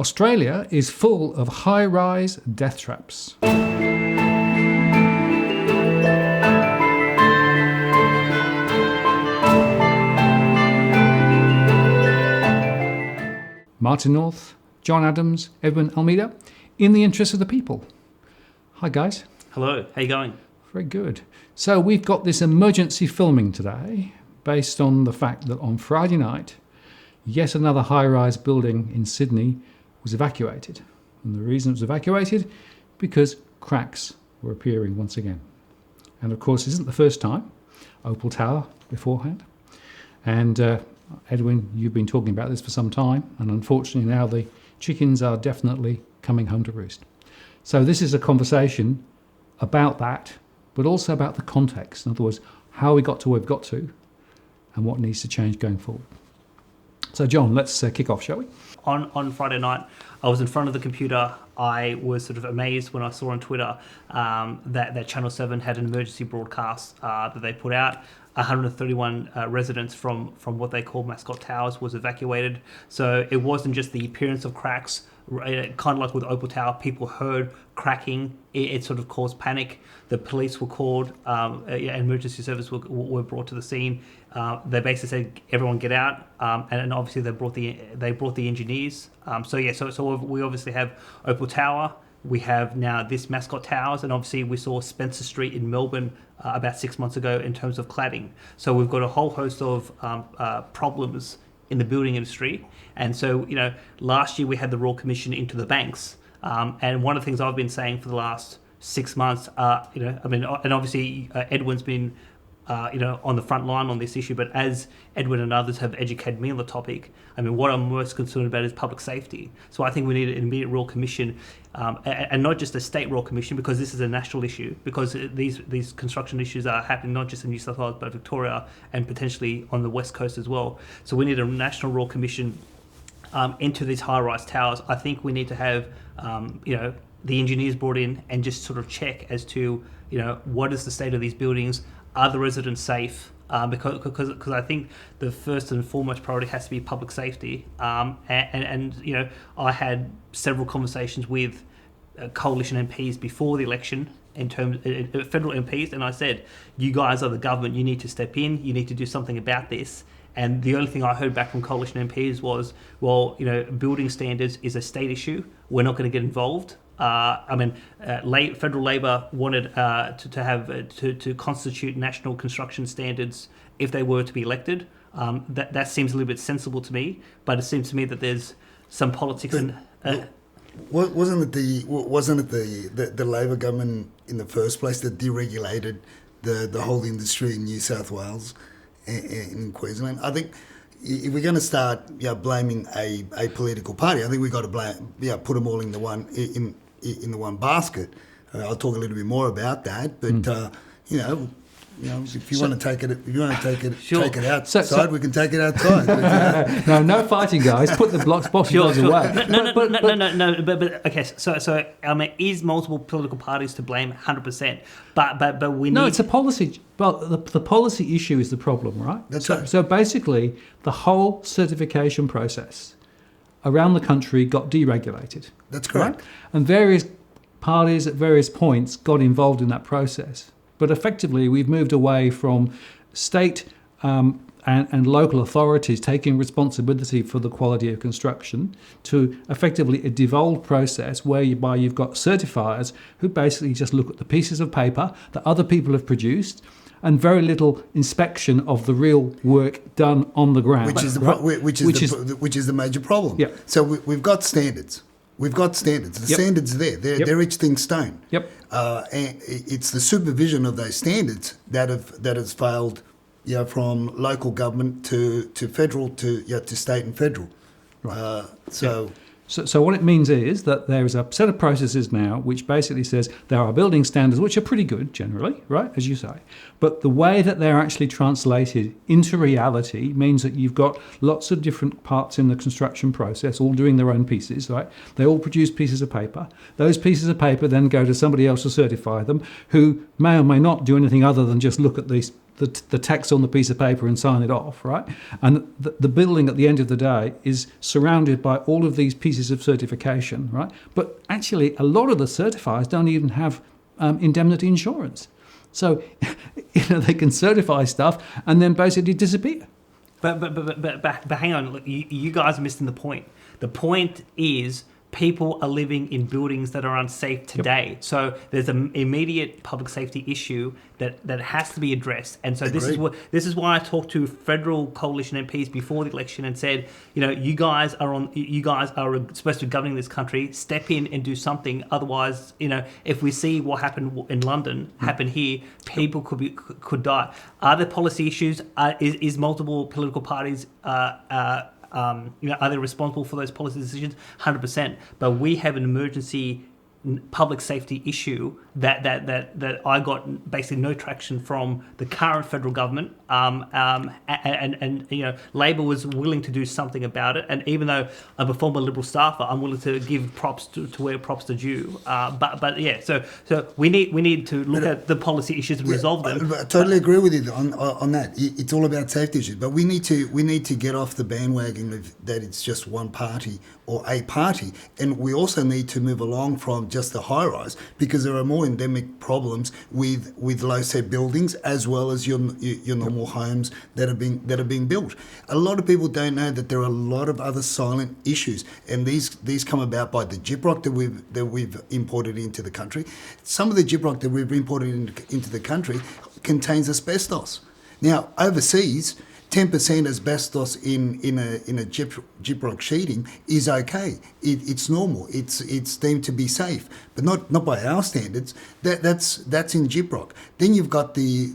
Australia is full of high-rise death traps. Martin North, John Adams, Edwin, Almeida, in the interest of the people. Hi guys. Hello, how you going? Very good. So we've got this emergency filming today based on the fact that on Friday night, yet another high-rise building in Sydney was evacuated. And the reason it was evacuated, because cracks were appearing once again. And of course, this isn't the first time. Opal Tower beforehand. And Edwin, you've been talking about this for some time. And unfortunately now the chickens are definitely coming home to roost. So this is a conversation about that, but also about the context. In other words, how we got to where we've got to and what needs to change going forward. So John, let's kick off, shall we? On Friday night, I was in front of the computer. I was sort of amazed when I saw on Twitter that Channel 7 had an emergency broadcast that they put out. 131 residents from what they call Mascot Towers was evacuated. So it wasn't just the appearance of cracks. Kind of like with Opal Tower, people heard cracking. It sort of caused panic. The police were called. Emergency service were brought to the scene. They basically said, "Everyone get out," and obviously they brought the engineers. So we obviously have Opal Tower. We have now this Mascot Towers, and obviously we saw Spencer Street in Melbourne about 6 months ago in terms of cladding. So we've got a whole host of problems in the building industry. And so, last year we had the Royal Commission into the banks. And one of the things I've been saying for the last 6 months, and obviously Edwin's been, on the front line on this issue, but as Edwin and others have educated me on the topic, what I'm most concerned about is public safety. So I think we need an immediate Royal Commission, and not just a state Royal Commission, because this is a national issue, because these construction issues are happening not just in New South Wales, but Victoria, and potentially on the West Coast as well. So we need a national Royal Commission into these high-rise towers. I think we need to have, the engineers brought in and just sort of check as to, what is the state of these buildings? Are the residents safe? Because I think the first and foremost priority has to be public safety. And I had several conversations with coalition MPs before the election, in terms of federal MPs, and I said, you guys are the government, you need to step in, you need to do something about this. And the only thing I heard back from coalition MPs was, building standards is a state issue, we're not going to get involved. Federal Labor wanted to constitute national construction standards if they were to be elected. That seems a little bit sensible to me, but it seems to me that there's some politics. Wasn't it the Labor government in the first place that deregulated the whole industry in New South Wales and in Queensland? I think if we're going to start blaming a political party, I think we've got to put them all in the one basket. I'll talk a little bit more about that, but if you want to take it, sure. Take it outside. We can take it outside. No fighting, guys. Put the blocks, bottles away. No. But okay. So is multiple political parties to blame? 100%. But we need. No, it's a policy. Well, the policy issue is the problem, right? That's right. So basically, the whole certification process around the country got deregulated. That's correct. Right? And various parties at various points got involved in that process. But effectively, we've moved away from state and local authorities taking responsibility for the quality of construction to effectively a devolved process whereby you've got certifiers who basically just look at the pieces of paper that other people have produced and very little inspection of the real work done on the ground. Which is the major problem. Yeah. So we've got standards. The standards are there. They're etched in stone. Yep. And it's the supervision of those standards that has failed, from local government to federal to state and federal. Right. So what it means is that there is a set of processes now which basically says there are building standards which are pretty good generally, right, as you say. But the way that they're actually translated into reality means that you've got lots of different parts in the construction process all doing their own pieces, right? They all produce pieces of paper. Those pieces of paper then go to somebody else to certify them, who may or may not do anything other than just look at these the text on the piece of paper and sign it off, right? And the building at the end of the day is surrounded by all of these pieces of certification, right? But actually, a lot of the certifiers don't even have indemnity insurance. So, they can certify stuff and then basically disappear. But hang on, look, you guys are missing the point. The point is people are living in buildings that are unsafe today. Yep. So there's an immediate public safety issue that has to be addressed. And so this is why I talked to federal coalition MPs before the election and said, you guys are supposed to be governing this country. Step in and do something. Otherwise, if we see what happened in London happen here, people could die. Are there policy issues? Is multiple political parties are they responsible for those policy decisions? 100%. But we have an emergency public safety issue that I got basically no traction from the current federal government, and Labor was willing to do something about it. And even though I'm a former Liberal staffer, I'm willing to give props to where props are due. But yeah, so we need to look at the policy issues and resolve them. I totally agree with you on that. It's all about safety issues, but we need to get off the bandwagon of that it's just one party or a party, and we also need to move along from just the high rise, because there are more endemic problems with low set buildings as well as your normal homes that are being built. A lot of people don't know that there are a lot of other silent issues, and these come about by the gyprock that we've imported into the country. Some of the gyprock that we've imported into the country contains asbestos. Now overseas, 10% asbestos in a gyprock sheeting is okay. It's normal. It's deemed to be safe, but not by our standards. That's in gyprock. Then you've got the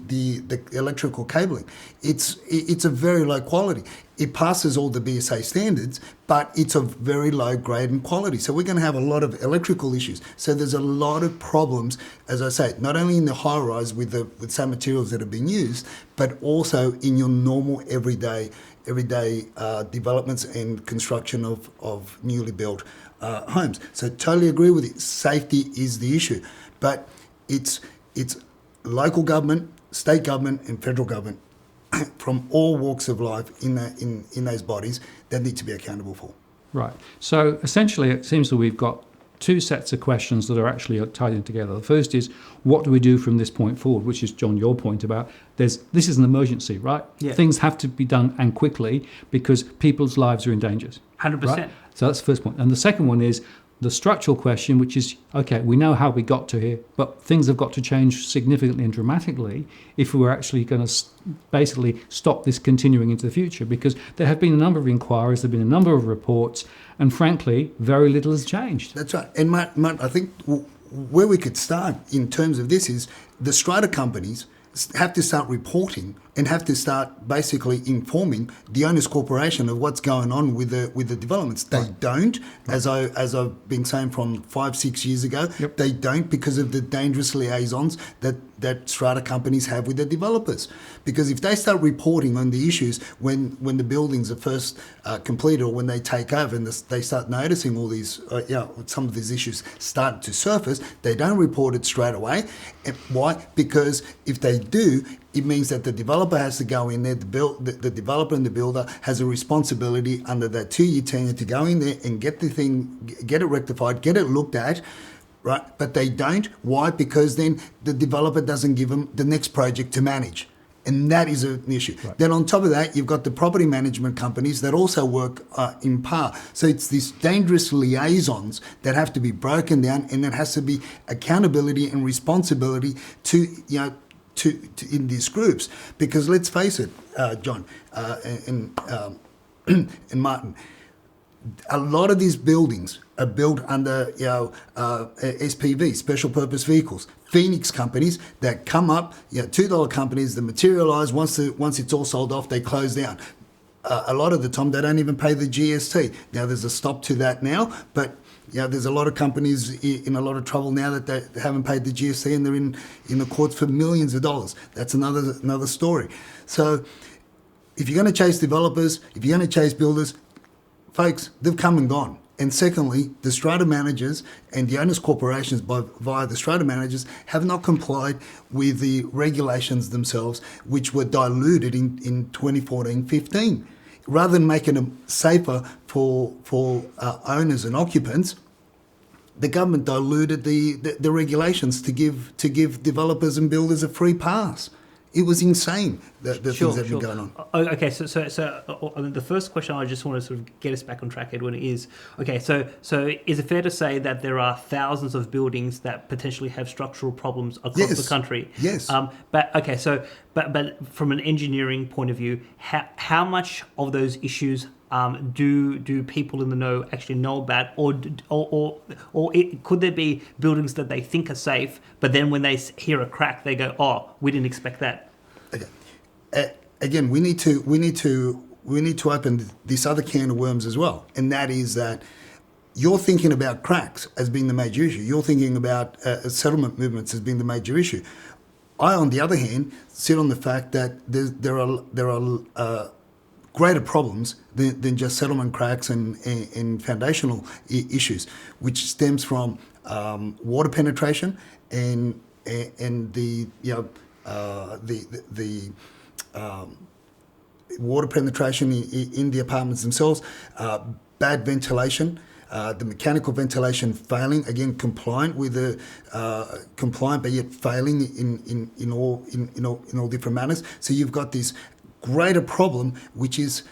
electrical cabling. It's a very low quality. It passes all the BSA standards, but it's of very low grade and quality. So we're going to have a lot of electrical issues. So there's a lot of problems, as I say, not only in the high rise with some materials that are being used, but also in your normal everyday developments and construction of newly built homes. So totally agree with you. Safety is the issue, but it's local government, state government, and federal government from all walks of life in those bodies that need to be accountable for. Right. So essentially, it seems that we've got two sets of questions that are actually tied in together. The first is, what do we do from this point forward, which is, John, your point about this is an emergency, right? Yeah. Things have to be done and quickly because people's lives are in danger. 100%. Right? So that's the first point. And the second one is the structural question, which is, okay, we know how we got to here, but things have got to change significantly and dramatically if we were actually going to basically stop this continuing into the future, because there have been a number of inquiries, there have been a number of reports, and frankly, very little has changed. That's right. And Matt, I think where we could start in terms of this is the strata companies have to start reporting and have to start basically informing the owners corporation of what's going on with the developments. They don't, as I've been saying from 5-6 years ago. Yep. They don't, because of the dangerous liaisons that strata companies have with the developers. Because if they start reporting on the issues when the buildings are first completed, or when they take over and they start noticing all these, some of these issues start to surface, they don't report it straight away. And why? Because if they do, it means that the developer has to go in there. The developer and the builder has a responsibility under that 2-year tenure to go in there and get the thing, get it rectified, get it looked at, right? But they don't. Why? Because then the developer doesn't give them the next project to manage. And that is an issue. Right. Then on top of that, you've got the property management companies that also work in par. So it's these dangerous liaisons that have to be broken down, and there has to be accountability and responsibility to in these groups. Because let's face it, John and Martin, a lot of these buildings are built under SPV, special purpose vehicles, Phoenix companies that come up, $2 companies that materialise. Once it's all sold off, they close down. A lot of the time, they don't even pay the GST. Now, there's a stop to that now, but there's a lot of companies in a lot of trouble now that they haven't paid the GST, and they're in the courts for millions of dollars. That's another story. So if you're going to chase developers, if you're going to chase builders, folks, they've come and gone. And secondly, the strata managers and the owners' corporations via the strata managers have not complied with the regulations themselves, which were diluted in 2014-15. Rather than making them safer for owners and occupants, the government diluted the regulations to give developers and builders a free pass. It was insane, the things that have been going on. Okay, so the first question I just want to sort of get us back on track, Edwin, is, okay, so is it fair to say that there are thousands of buildings that potentially have structural problems across the country? Yes. But from an engineering point of view, how much of those issues do people in the know actually know about, could there be buildings that they think are safe, but then when they hear a crack, they go, "Oh, we didn't expect that." Okay. Again, we need to open this other can of worms as well, and that is that you're thinking about cracks as being the major issue. You're thinking about settlement movements as being the major issue. I, on the other hand, sit on the fact that there are greater problems than just settlement cracks and foundational issues, which stems from water penetration and the water penetration in the apartments themselves, bad ventilation, the mechanical ventilation failing, again compliant with the compliant but yet failing in all different manners. So you've got this greater problem, which is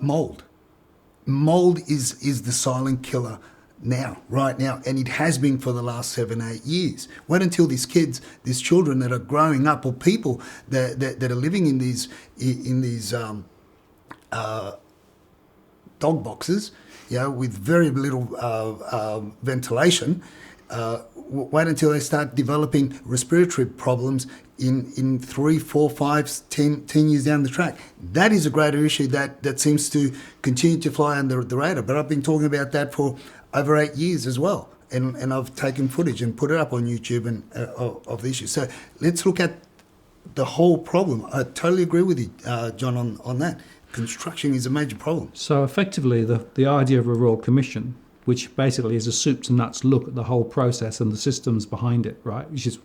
mould. Mould is the silent killer right now, and it has been for the last 7-8 years. Wait until these children that are growing up, or people that are living in these dog boxes, with very little ventilation. Wait until they start developing respiratory problems in 3, 4, 5, 10 years down the track. That is a greater issue that seems to continue to fly under the radar. But I've been talking about that for over 8 years as well. And I've taken footage and put it up on YouTube and of the issue. So let's look at the whole problem. I totally agree with you, John, on that. Construction is a major problem. So effectively, the idea of a Royal Commission, which basically is a soup to nuts look at the whole process and the systems behind it, right? Which is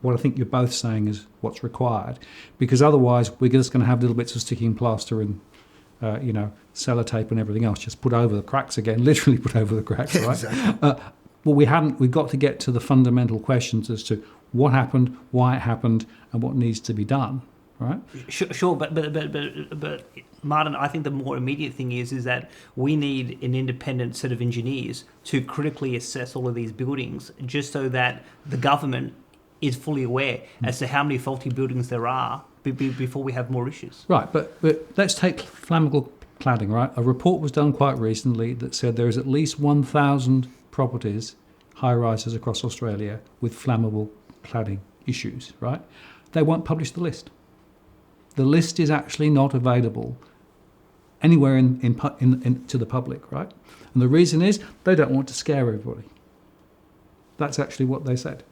what I think you're both saying is what's required, because otherwise we're just going to have little bits of sticking plaster and sellotape and everything else just put over the cracks again, literally put over the cracks, right? Exactly. We've got to get to the fundamental questions as to what happened, why it happened, and what needs to be done, right? Sure, but Martin, I think the more immediate thing is that we need an independent set of engineers to critically assess all of these buildings, just so that the government is fully aware as to how many faulty buildings there are before we have more issues. Right, but let's take flammable cladding, right? A report was done quite recently that said there is at least 1,000 properties, high-rises across Australia, with flammable cladding issues, right? They won't publish the list. The list is actually not available anywhere to the public, right? And the reason is they don't want to scare everybody. That's actually what they said.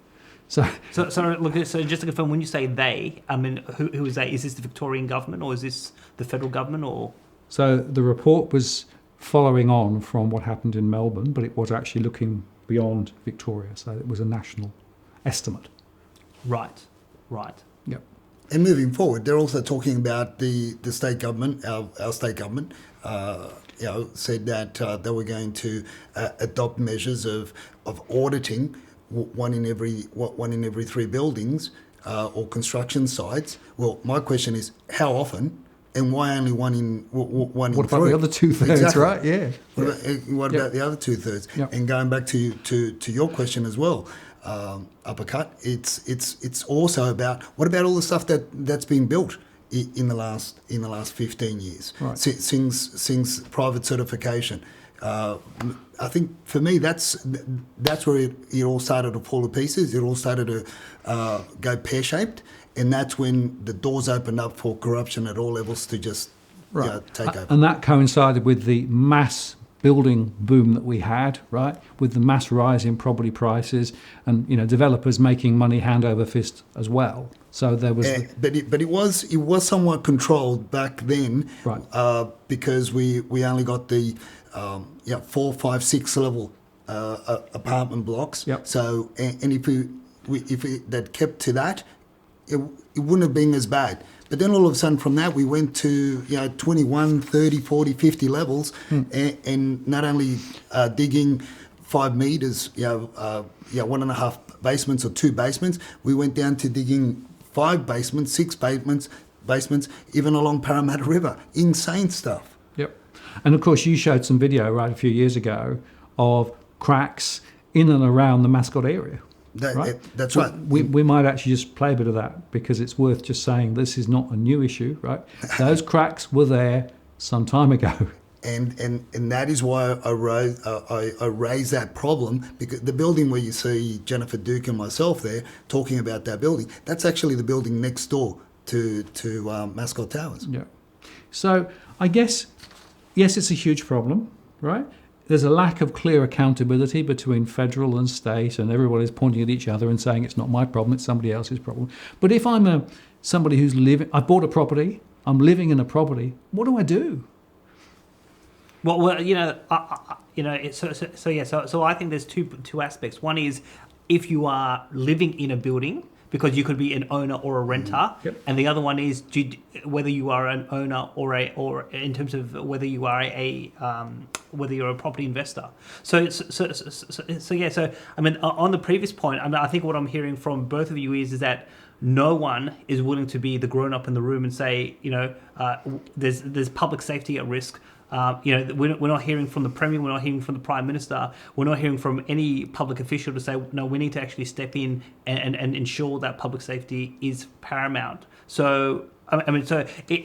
So just to confirm, when you say they, I mean, who is they? Is this the Victorian government, or is this the federal government, or? So the report was following on from what happened in Melbourne, but it was actually looking beyond Victoria. So it was a national estimate. Right. Yep. And moving forward, they're also talking about the state government, our state government, said that they were going to adopt measures of auditing one in every 3 buildings or construction sites. Well, my question is, how often, and why only one in 3? What about the other 2/3? Exactly. Right? Yeah. What about the other 2/3? Yep. And going back to your question as well, Uppercut, it's also about, what about all the stuff that's been built in the last 15 years, right, since private certification. I think for me that's where it all started to fall to pieces. It all started to go pear-shaped, and that's when the doors opened up for corruption at all levels to just take over. And that coincided with the mass building boom that we had, right, with the mass rise in property prices, and developers making money hand over fist as well. So there was, but it was somewhat controlled back then, right, because we only got the 4, 5, 6 level apartment blocks. Yep. So, and if that kept to that, it wouldn't have been as bad. But then all of a sudden from that we went to 21, 30, 40, 50 levels, and not only digging 5 meters, 1.5 basements or 2 basements, we went down to digging 5 basements, 6 basements, even along Parramatta River. Insane stuff. Yep. And of course, you showed some video a few years ago of cracks in and around the Mascot area. Right? That's right. We might actually just play a bit of that because it's worth just saying this is not a new issue, right? Those cracks were there some time ago. And that is why I raised that problem, because the building where you see Jennifer Duke and myself there talking about that building, that's actually the building next door to Mascot Towers. Yeah. So I guess, yes, it's a huge problem, right? There's a lack of clear accountability between federal and state, and everyone is pointing at each other and saying it's not my problem, it's somebody else's problem. But if I'm somebody who's living, I bought a property, I'm living in a property, what do I do? Well, so I think there's two aspects. One is if you are living in a building, because you could be an owner or a renter, and the other one is whether you are an owner or in terms of whether you are whether you're a property investor. So I mean, on the previous point, I think what I'm hearing from both of you is that no one is willing to be the grown up in the room and say, there's public safety at risk. We're not hearing from the Premier, we're not hearing from the Prime Minister, we're not hearing from any public official to say, no, we need to actually step in and ensure that public safety is paramount. So,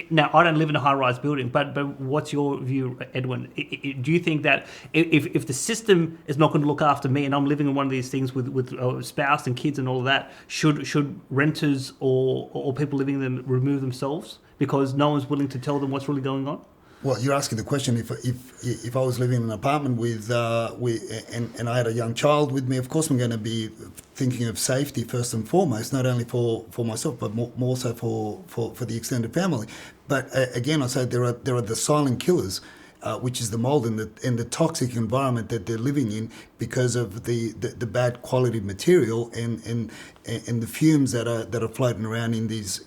now I don't live in a high-rise building, but what's your view, Edwin? Do you think that if the system is not going to look after me and I'm living in one of these things with a spouse and kids and all of that, should renters or people living in them remove themselves because no one's willing to tell them what's really going on? Well, you're asking the question if I was living in an apartment with and I had a young child with me, of course I'm going to be thinking of safety first and foremost, not only for myself but more so for the extended family. But again, I say there are the silent killers, which is the mold and the toxic environment that they're living in because of the bad quality material and the fumes that are floating around in these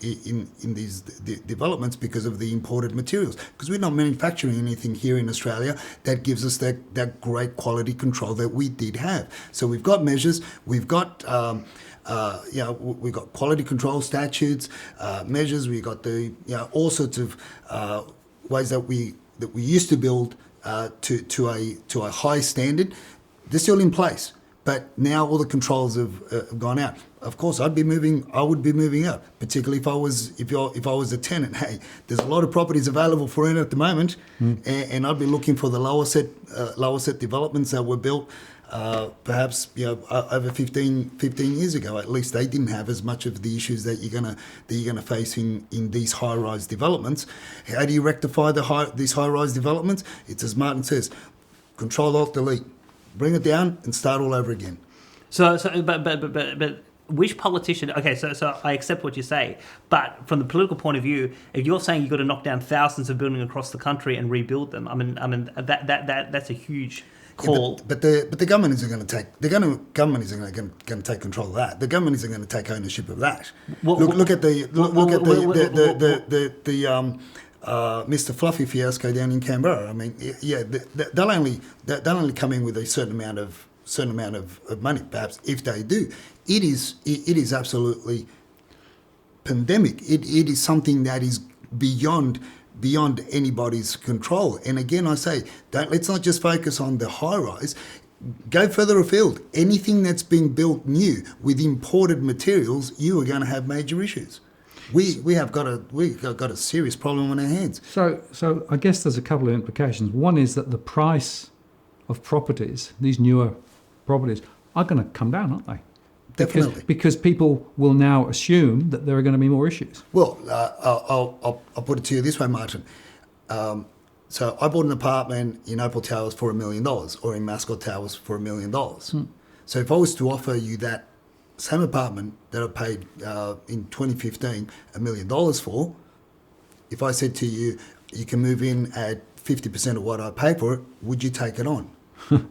developments because of the imported materials. Because we're not manufacturing anything here in Australia that gives us that great quality control that we did have. So we've got measures, we've got we've got quality control statutes, measures. We've got all sorts of ways that we used to build to a high standard. They're still in place, but now all the controls have gone out. Of course, I would be moving up, particularly if I was a tenant. Hey, there's a lot of properties available for rent at the moment, and I'd be looking for the lower set developments that were built perhaps over 15 years ago. At least they didn't have as much of the issues that you're gonna face in these high-rise developments. How do you rectify these high-rise developments? It's as Martin says, Control Alt Delete, bring it down and start all over again. But which politician? Okay, so I accept what you say, but from the political point of view, if you're saying you've got to knock down thousands of buildings across the country and rebuild them, I mean that's a huge call. Yeah, but the government isn't going to take government isn't going to take control of that. The government isn't going to take ownership of that. Look at the Mr. Fluffy fiasco down in Canberra. I mean, yeah, they'll only come in with a certain amount of money, perhaps, if they do. It is absolutely pandemic. It is something that is beyond anybody's control. And again, I say, let's not just focus on the high rise. Go further afield. Anything that's being built new with imported materials, you are going to have major issues. We've got a serious problem on our hands. So I guess there's a couple of implications. One is that the price of properties, these newer properties, are going to come down, aren't they? Definitely. Because people will now assume that there are going to be more issues. Well, I'll put it to you this way, Martin. So I bought an apartment in Opal Towers for $1 million, or in Mascot Towers for $1 million. So if I was to offer you that same apartment that I paid in 2015 $1 million for, if I said to you, you can move in at 50% of what I pay for it, would you take it on?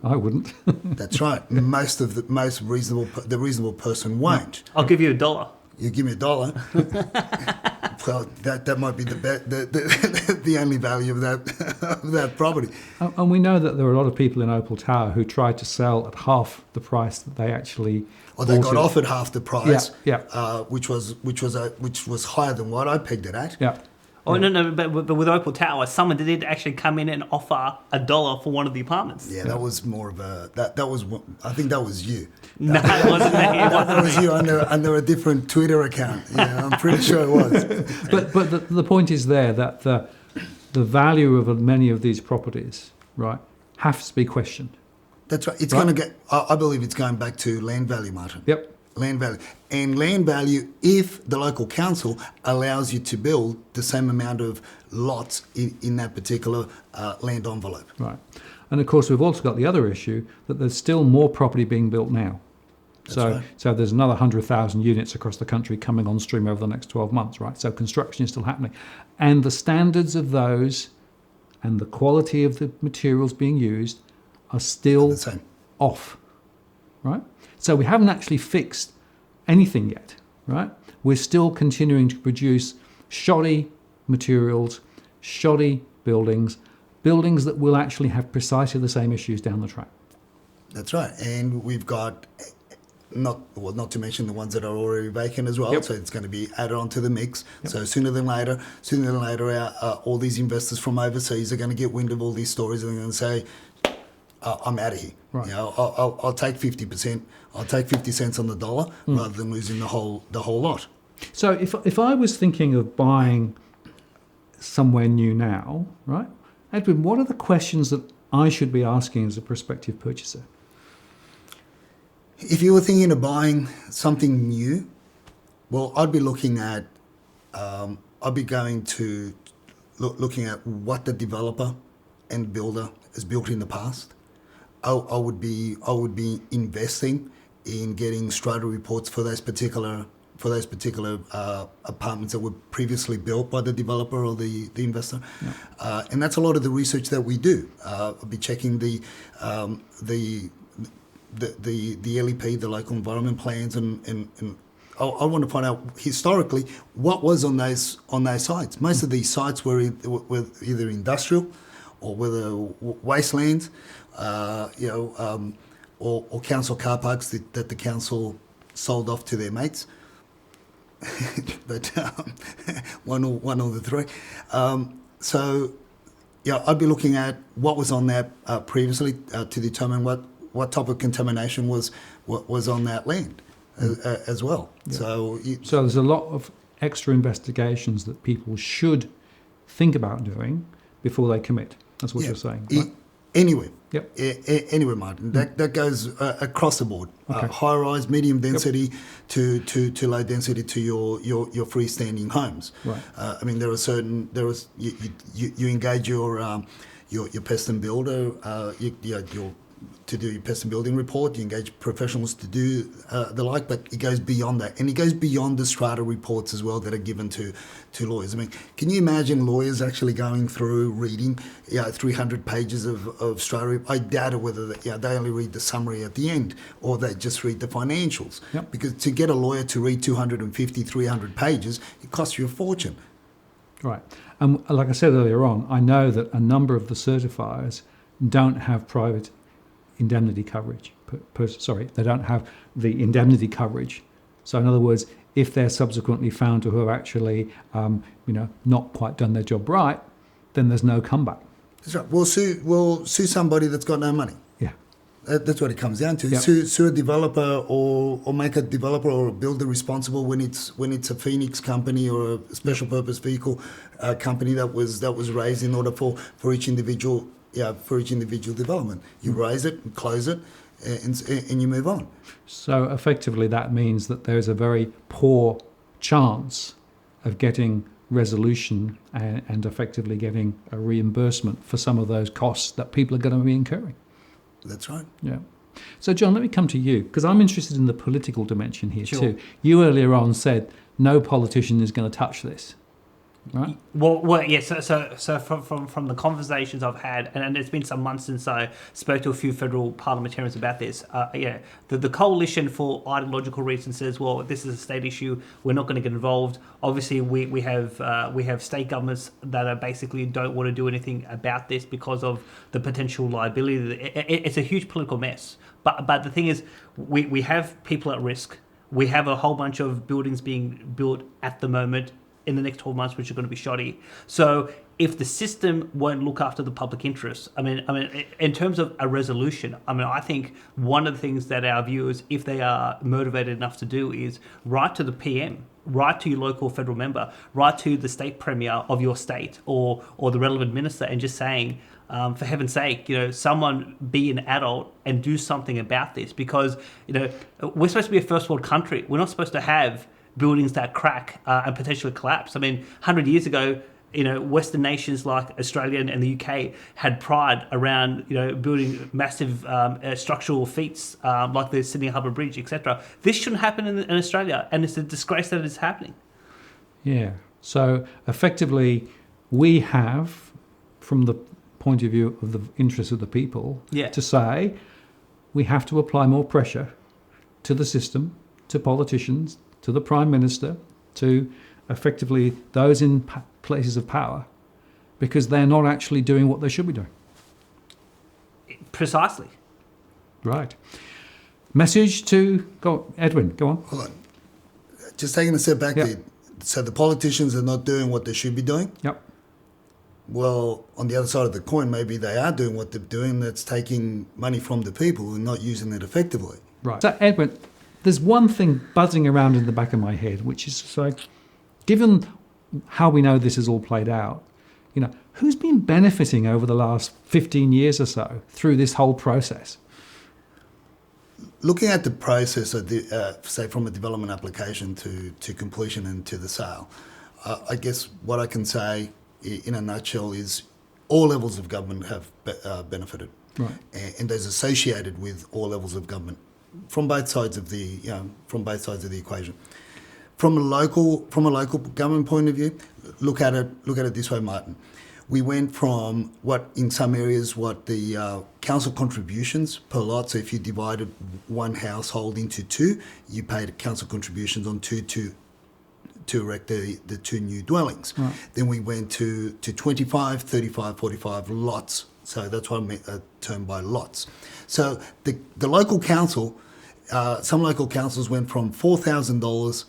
I wouldn't. That's right. The reasonable person won't. I'll give you $1. You give me $1. Well, that might be the only value of that property. And we know that there are a lot of people in Opal Tower who tried to sell at half the price that they actually. Or they got offered half the price, Yeah. which was higher than what I pegged it at. Yeah. Oh, no, but with Opal Tower, someone did actually come in and offer $1 for one of the apartments. Yeah, that was more of a I think that was you. No, it wasn't me. That was you under a different Twitter account. Yeah, I'm pretty sure it was. But the point is there that the value of many of these properties, right, has to be questioned. That's right. It's going to get. I believe it's going back to land value, Martin. Yep. Land value. And land value, if the local council allows you to build the same amount of lots in that particular land envelope. Right. And of course, we've also got the other issue that there's still more property being built now. So there's another 100,000 units across the country coming on stream over the next 12 months, right? So construction is still happening. And the standards of those and the quality of the materials being used are still off, right? So we haven't actually fixed anything yet, right? We're still continuing to produce shoddy materials, shoddy buildings that will actually have precisely the same issues down the track. That's right. And we've got, not to mention the ones that are already vacant as well, Yep. so it's going to be added onto the mix. Yep. So sooner than later, all these investors from overseas are going to get wind of all these stories and they're going to say, I'm out of here. Right. You know, I'll take 50%. I'll take 50 cents on the dollar rather than losing the whole lot. So if I was thinking of buying somewhere new now, right, Edwin, what are the questions that I should be asking as a prospective purchaser? If you were thinking of buying something new, well, I'd be looking at, looking at what the developer and builder has built in the past. I would be investing in getting strata reports for those particular apartments that were previously built by the developer or the investor, and that's a lot of the research that we do. I'll be checking the LEP, the local environment plans, and I want to find out historically what was on those sites. Most of these sites were either industrial or whether wastelands, or council car parks that the council sold off to their mates. But one or the three. I'd be looking at what was on that previously to determine what type of contamination was on that land as well. Yeah. So there's a lot of extra investigations that people should think about doing before they commit. That's what you're saying. Right? Anyway. Yep. Anyway, Martin, that goes across the board. Okay. High rise, medium density to low density to your freestanding homes. Right. You engage your pest and builder, to do your pest and building report. You engage professionals to do the like, but it goes beyond that, and it goes beyond the strata reports as well that are given to lawyers. I mean, can you imagine lawyers actually going through reading 300 pages of strata? I doubt whether they only read the summary at the end or they just read the financials. Yep. Because to get a lawyer to read 250, 300 pages, it costs you a fortune. Right. And like I said earlier on, I know that a number of the certifiers don't have private indemnity coverage. They don't have the indemnity coverage. So in other words, if they're subsequently found to have actually, not quite done their job right, then there's no comeback. That's right. We'll sue somebody that's got no money. Yeah. That's what it comes down to. Yep. Sue a developer or make a developer or a builder responsible when it's a Phoenix company or a special purpose vehicle company that was raised in order for each individual development. You raise it, and close it, and you move on. So effectively that means that there's a very poor chance of getting resolution and effectively getting a reimbursement for some of those costs that people are going to be incurring. That's right. Yeah. So John, let me come to you, because I'm interested in the political dimension here Sure. too. You earlier on said no politician is going to touch this. right? Well, yeah. So from the conversations I've had, and it's been some months since I spoke to a few federal parliamentarians about this. The coalition, for ideological reasons, says, well, this is a state issue. We're not going to get involved. Obviously, we have state governments that are basically don't want to do anything about this because of the potential liability. It's a huge political mess. But the thing is, we have people at risk. We have a whole bunch of buildings being built at the moment in the next 12 months, which are going to be shoddy. So if the system won't look after the public interest, I mean, in terms of a resolution, I think one of the things that our viewers, if they are motivated enough to do, is write to the PM, write to your local federal member, write to the state premier of your state or the relevant minister, and just saying, for heaven's sake, someone be an adult and do something about this, because we're supposed to be a first world country. We're not supposed to have buildings that crack and potentially collapse. 100 years ago, Western nations like Australia and the UK had pride around, building massive structural feats like the Sydney Harbour Bridge, etc. This shouldn't happen in Australia, and it's a disgrace that it is happening. Yeah. So effectively, we have, from the point of view of the interests of the people, to say we have to apply more pressure to the system, to politicians, to the Prime Minister, to effectively those in places of power, because they're not actually doing what they should be doing. Precisely. Right. Message to... Edwin, go on. Hold on. Just taking a step back Yep. there. So the politicians are not doing what they should be doing? Yep. Well, on the other side of the coin, maybe they are doing what they're doing, that's taking money from the people and not using it effectively. Right. So, Edwin, there's one thing buzzing around in the back of my head, which is, so, given how we know this has all played out, who's been benefiting over the last 15 years or so through this whole process? Looking at the process of say from a development application to completion and to the sale, I guess what I can say in a nutshell is all levels of government have benefited, right, and those associated with all levels of government from both sides of the equation. From a local government point of view, look at it this way, Martin. We went from what the council contributions per lot. So if you divided one household into two, you paid council contributions on two to erect the two new dwellings. Right. Then we went to 25, 35, 45 lots. So that's what I meant a term by lots. So the local council, some local councils went from $4,000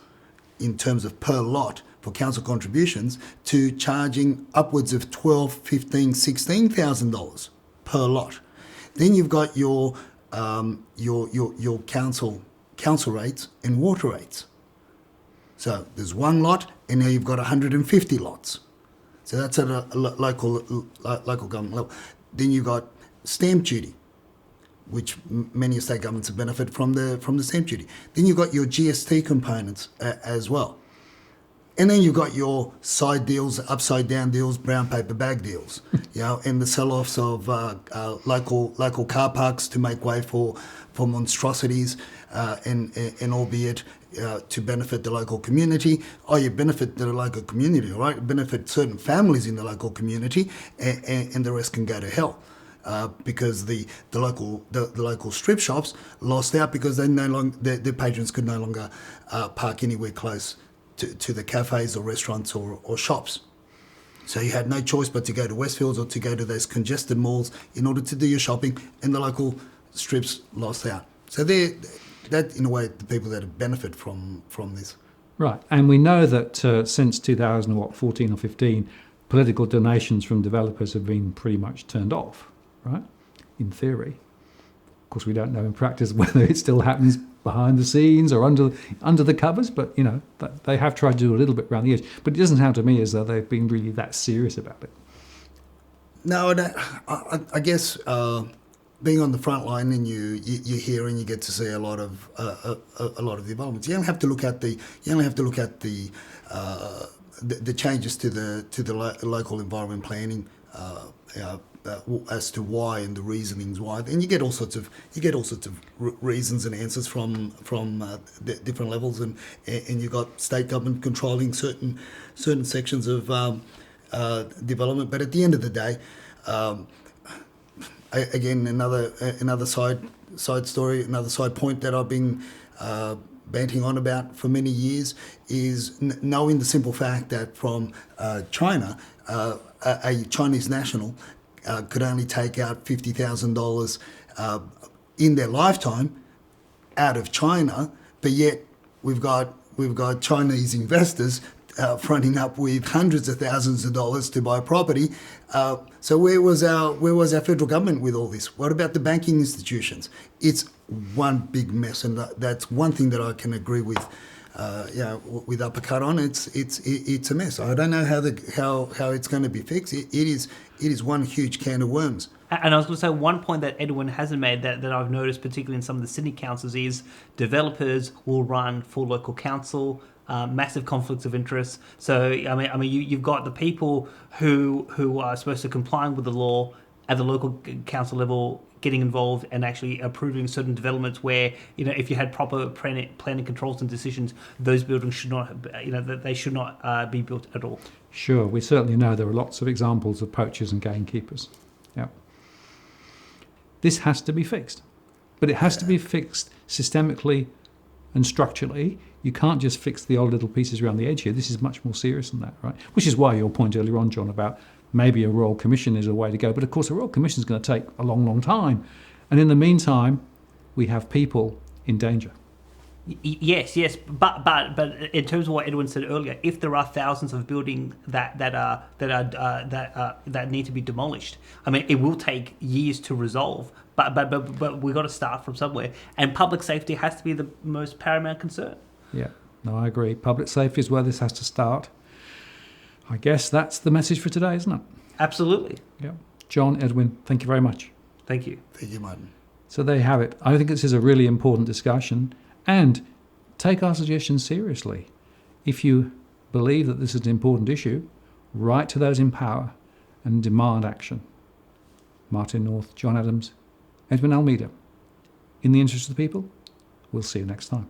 in terms of per lot for council contributions to charging upwards of $12,000, $15,000, $16,000 per lot. Then you've got your council rates and water rates. So there's one lot, and now you've got 150 lots. So that's at a local government level. Then you've got stamp duty, which many state governments have benefited from the stamp duty. Then you've got your GST components as well. And then you've got your side deals, upside down deals, brown paper bag deals, and the sell-offs of local car parks to make way for monstrosities, and albeit to benefit the local community. You benefit the local community, all right? Benefit certain families in the local community, and the rest can go to hell. Because the local strip shops lost out because their patrons could no longer park anywhere close to the cafes or restaurants or shops. So you had no choice but to go to Westfields or to go to those congested malls in order to do your shopping, and the local strips lost out. So that in a way the people that have benefit from this. Right, and we know that since 2014 or 15, political donations from developers have been pretty much turned off, right? In theory. Of course, we don't know in practice whether it still happens behind the scenes or under the covers, but they have tried to do a little bit around the edge. But it doesn't sound to me as though they've been really that serious about it. No, I guess being on the front line, and you hear and you get to see a lot of developments. You don't have to look at the changes to the local environment planning as to why and the reasonings why, and you get all sorts of reasons and answers from different levels, and you got state government controlling certain sections of development. But at the end of the day, again, another side story, another side point that I've been banting on about for many years is knowing the simple fact that from China, a Chinese national could only take out $50,000 in their lifetime out of China, but yet we've got Chinese investors fronting up with hundreds of thousands of dollars to buy property. So where was our federal government with all this? What about the banking institutions? It's one big mess, and that's one thing that I can agree with. With Uppercut on, it's a mess. I don't know how it's going to be fixed. It is one huge can of worms. And I was going to say, one point that Edwin hasn't made that I've noticed, particularly in some of the Sydney councils, is developers will run for local council. Massive conflicts of interest. So I mean, you've got the people who are supposed to comply with the law at the local council level getting involved and actually approving certain developments where, if you had proper planning controls and decisions, those buildings should not, they should not be built at all. Sure, we certainly know there are lots of examples of poachers and gamekeepers. Yeah. This has to be fixed, but it has to be fixed systemically and structurally. You can't just fix the odd little pieces around the edge here. This is much more serious than that, right? Which is why your point earlier on, John, about maybe a Royal Commission is a way to go. But of course, a Royal Commission is going to take a long, long time. And in the meantime, we have people in danger. Yes, but in terms of what Edwin said earlier, if there are thousands of buildings that need to be demolished, I mean, it will take years to resolve. But we've got to start from somewhere, and public safety has to be the most paramount concern. Yeah, no, I agree. Public safety is where this has to start. I guess that's the message for today, isn't it? Absolutely. Yeah. John, Edwin, thank you very much. Thank you. Thank you, Martin. So there you have it. I think this is a really important discussion, and take our suggestions seriously. If you believe that this is an important issue, write to those in power and demand action. Martin North, John Adams, Edwin Almeida. In the interest of the people, we'll see you next time.